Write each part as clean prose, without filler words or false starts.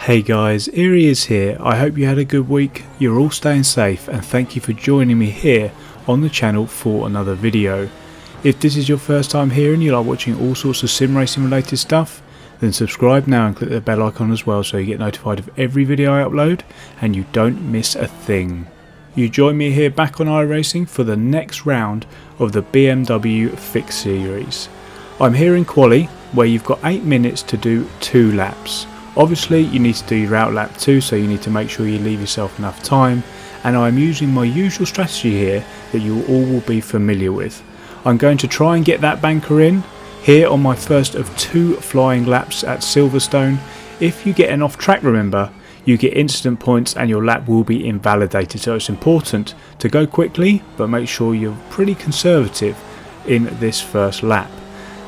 Hey guys, Eerie is here. I hope you had a good week, you're all staying safe, and thank you for joining me here on the channel for another video. If this is your first time here and you like watching all sorts of sim racing related stuff, then subscribe now and click the bell icon as well so you get notified of every video I upload and you don't miss a thing. You join me here back on iRacing for the next round of the BMW Fix series. I'm here in quali where you've got 8 minutes to do 2 laps. Obviously you need to do your out lap 2, so you need to make sure you leave yourself enough time, and I'm using my usual strategy here that you all will be familiar with. I'm going to try and get that banker in here on my first of 2 flying laps at Silverstone. If you get an off track, remember, you get instant points and your lap will be invalidated, so it's important to go quickly but make sure you're pretty conservative in this first lap.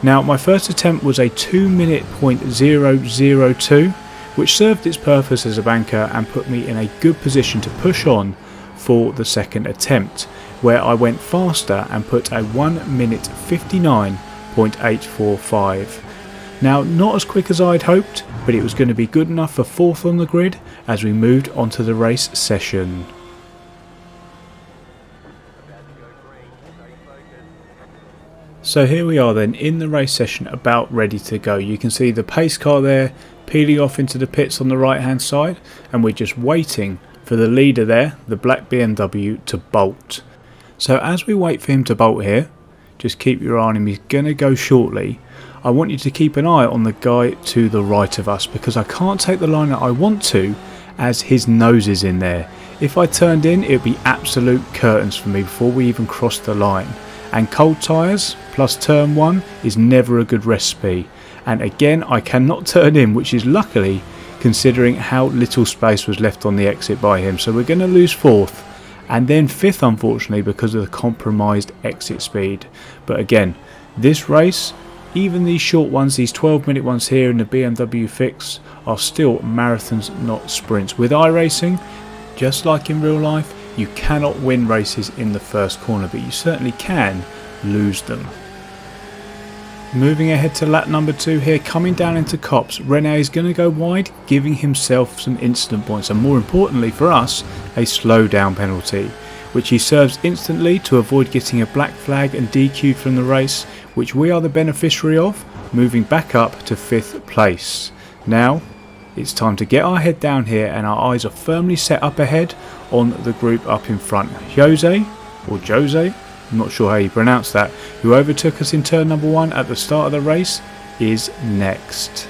Now my first attempt was a 2-minute .002, which served its purpose as a banker and put me in a good position to push on for the second attempt, where I went faster and put a 1-minute 59.845. Now not as quick as I'd hoped, but it was going to be good enough for 4th on the grid as we moved on to the race session. So here we are then in the race session, about ready to go. You can see the pace car there peeling off into the pits on the right hand side, and we're just waiting for the leader there, the black BMW, to bolt. So as we wait for him to bolt here, just keep your eye on him, he's going to go shortly. I want you to keep an eye on the guy to the right of us, because I can't take the line that I want to as his nose is in there. If I turned in, it would be absolute curtains for me before we even crossed the line. And cold tyres plus turn 1 is never a good recipe, and again I cannot turn in, which is luckily considering how little space was left on the exit by him. So we're going to lose 4th and then 5th unfortunately because of the compromised exit speed. But again, this race, even these short ones, these 12-minute ones here in the BMW Fix, are still marathons, not sprints. With iRacing, just like in real life, you cannot win races in the first corner, but you certainly can lose them. Moving ahead to lap number 2 here, coming down into Copse, Rene is going to go wide, giving himself some instant points, and more importantly for us, a slow down penalty, which he serves instantly to avoid getting a black flag and DQ'd from the race, which we are the beneficiary of, moving back up to 5th place. Now it's time to get our head down here, and our eyes are firmly set up ahead on the group up in front. Jose, I'm not sure how you pronounce that, who overtook us in turn number 1 at the start of the race, is next.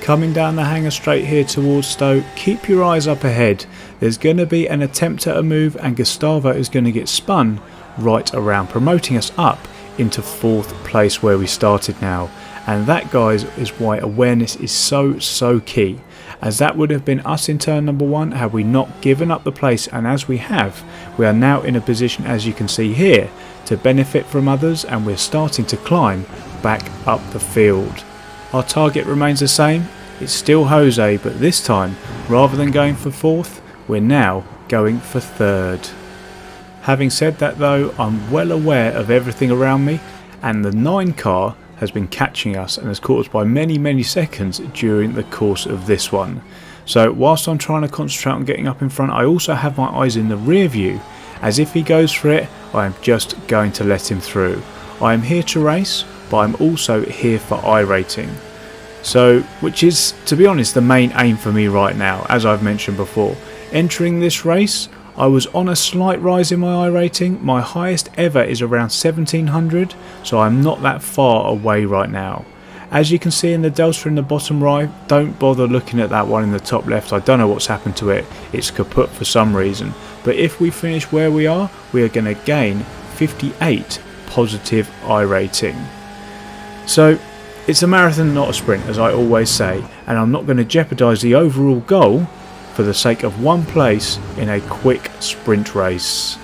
Coming down the hanger straight here towards Stowe, keep your eyes up ahead. There's going to be an attempt at a move, and Gustavo is going to get spun right around, promoting us up into 4th place where we started now. And that, guys, is why awareness is so key, as that would have been us in turn number 1 had we not given up the place, and as we have, we are now in a position, as you can see here, to benefit from others, and we're starting to climb back up the field. Our target remains the same, it's still Jose, but this time, rather than going for 4th, we're now going for 3rd. Having said that though, I'm well aware of everything around me, and the 9 car has been catching us and has caught us by many seconds during the course of this one. So whilst I'm trying to concentrate on getting up in front, I also have my eyes in the rear view, as if he goes for it, I am just going to let him through. I am here to race, but I'm also here for iRacing. So, which is, to be honest, the main aim for me right now, as I've mentioned before. Entering this race, I was on a slight rise in my iRating. My highest ever is around 1700, so I'm not that far away right now. As you can see in the delta in the bottom right, don't bother looking at that one in the top left. I don't know what's happened to it, it's kaput for some reason. But if we finish where we are going to gain 58 positive iRating. So it's a marathon, not a sprint, as I always say, and I'm not going to jeopardise the overall goal for the sake of 1 place in a quick sprint race.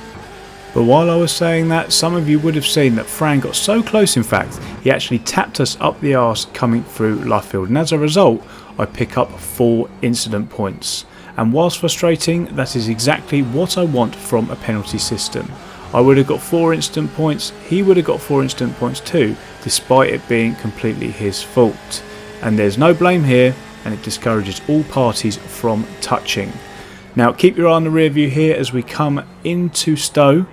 But while I was saying that, some of you would have seen that Fran got so close, in fact, he actually tapped us up the arse coming through Luffield, and as a result I pick up 4 incident points. And whilst frustrating, that is exactly what I want from a penalty system. I would have got 4 instant points, he would have got 4 instant points too, despite it being completely his fault. And there's no blame here, and it discourages all parties from touching. Now keep your eye on the rear view here as we come into Stowe.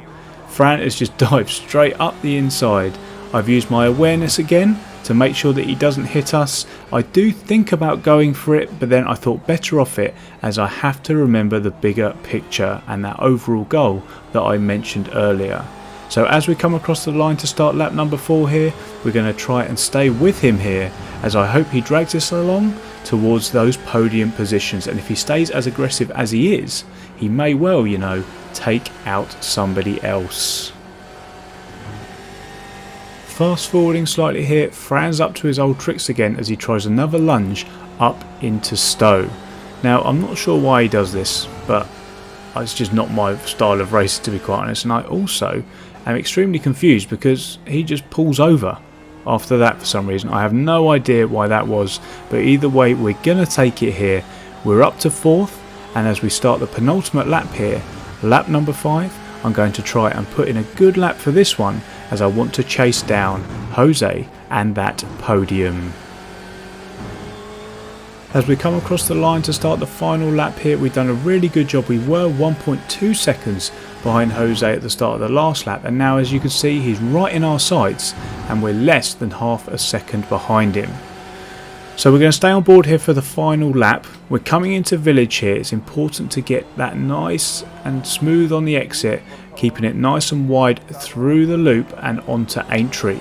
Fran has just dived straight up the inside. I've used my awareness again to make sure that he doesn't hit us. I do think about going for it, but then I thought better off it, as I have to remember the bigger picture and that overall goal that I mentioned earlier. So as we come across the line to start lap number 4 here, we're going to try and stay with him here, as I hope he drags us along towards those podium positions, and if he stays as aggressive as he is, he may well, you know, take out somebody else. Fast forwarding slightly here, Fran's up to his old tricks again as he tries another lunge up into Stowe. Now I'm not sure why he does this, but it's just not my style of racing, to be quite honest, and I also am extremely confused because he just pulls over after that for some reason. I have no idea why that was, but either way we're gonna take it here. We're up to 4th, and as we start the penultimate lap here, lap number 5, I'm going to try and put in a good lap for this one, as I want to chase down Jose and that podium. As we come across the line to start the final lap here, we've done a really good job. We were 1.2 seconds behind Jose at the start of the last lap, and now as you can see he's right in our sights and we're less than half a second behind him. So we're going to stay on board here for the final lap. We're coming into Village here. It's important to get that nice and smooth on the exit, keeping it nice and wide through the loop and onto Aintree.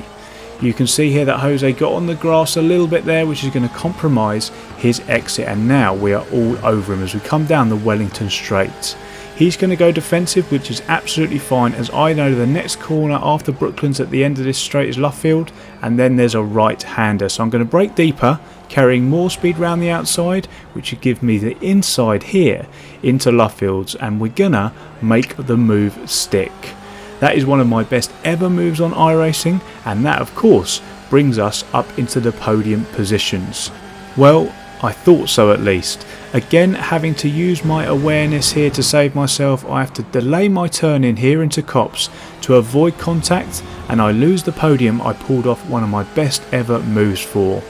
You can see here that Jose got on the grass a little bit there, which is going to compromise his exit, and now we are all over him as we come down the Wellington Straight. He's going to go defensive, which is absolutely fine, as I know the next corner after Brooklands at the end of this straight is Luffield, and then there's a right-hander. So I'm going to brake deeper, carrying more speed round the outside, which would give me the inside here into Luffields, and we're going to make the move stick. That is one of my best ever moves on iRacing, and that of course brings us up into the podium positions. Well, I thought so at least. Again, having to use my awareness here to save myself, I have to delay my turn in here into Copse to avoid contact, and I lose the podium I pulled off one of my best ever moves for.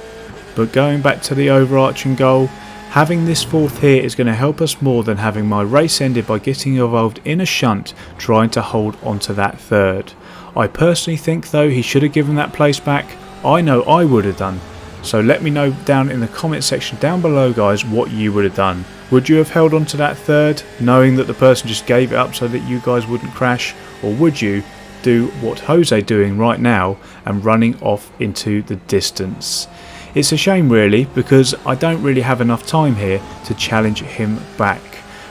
But going back to the overarching goal, having this 4th here is going to help us more than having my race ended by getting involved in a shunt trying to hold onto that 3rd. I personally think though he should have given that place back. I know I would have done. So let me know down in the comment section down below, guys, what you would have done. Would you have held on to that 3rd knowing that the person just gave it up so that you guys wouldn't crash, or would you do what Jose doing right now and running off into the distance? It's a shame really, because I don't really have enough time here to challenge him back,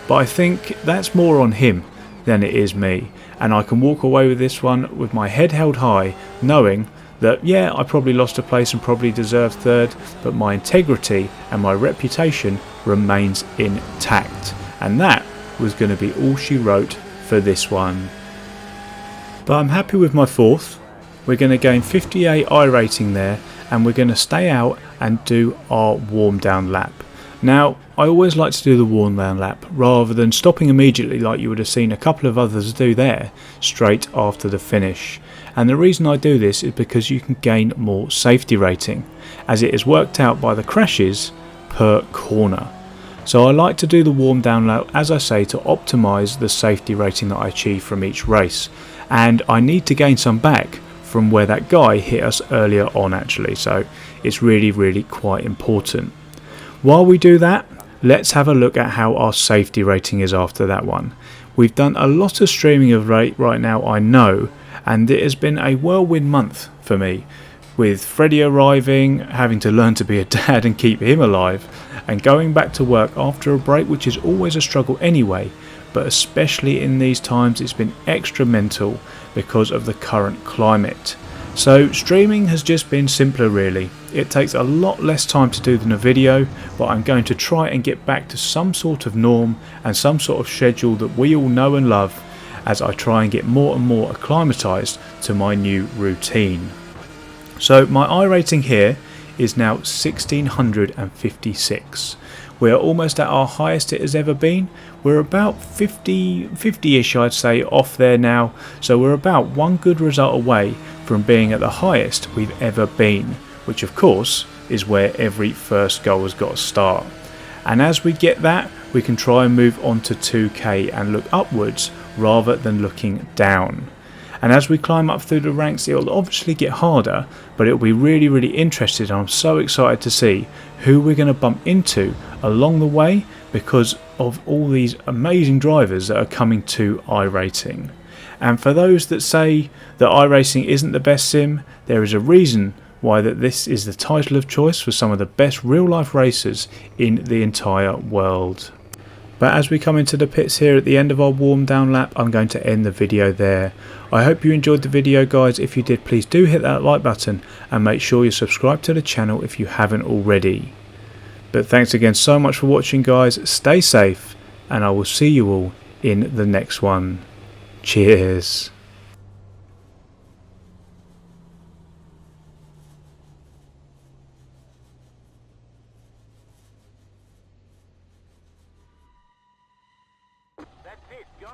but I think that's more on him than it is me, and I can walk away with this one with my head held high, knowing that yeah, I probably lost a place and probably deserved 3rd, but my integrity and my reputation remains intact, and that was going to be all she wrote for this one. But I'm happy with my 4th. We're going to gain 58 iRating there, and we're going to stay out and do our warm down lap. Now I always like to do the warm down lap rather than stopping immediately like you would have seen a couple of others do there straight after the finish, and the reason I do this is because you can gain more safety rating, as it is worked out by the crashes per corner. So I like to do the warm down lap, as I say, to optimise the safety rating that I achieve from each race, and I need to gain some back from where that guy hit us earlier on actually, so it's really quite important. While we do that, let's have a look at how our safety rating is after that one. We've done a lot of streaming of rate right now, I know, and it has been a whirlwind month for me, with Freddie arriving, having to learn to be a dad and keep him alive, and going back to work after a break, which is always a struggle anyway, but especially in these times it's been extra mental because of the current climate. So streaming has just been simpler really. It takes a lot less time to do than a video, but I'm going to try and get back to some sort of norm and some sort of schedule that we all know and love, as I try and get more and more acclimatised to my new routine. So my iRating here is now 1656. We're almost at our highest it has ever been. We're about 50-ish I'd say off there now, so we're about one good result away from being at the highest we've ever been, which of course is where every first goal has got to start. And as we get that, we can try and move on to 2K and look upwards rather than looking down. And as we climb up through the ranks, it'll obviously get harder, but it'll be really interesting. I'm so excited to see who we're going to bump into along the way because of all these amazing drivers that are coming to iRacing. And for those that say that iRacing isn't the best sim, there is a reason why that this is the title of choice for some of the best real life racers in the entire world. But as we come into the pits here at the end of our warm down lap, I'm going to end the video there. I hope you enjoyed the video, guys. If you did, please do hit that like button and make sure you subscribe to the channel if you haven't already. But thanks again so much for watching, guys. Stay safe and I will see you all in the next one. Cheers. That's it, go!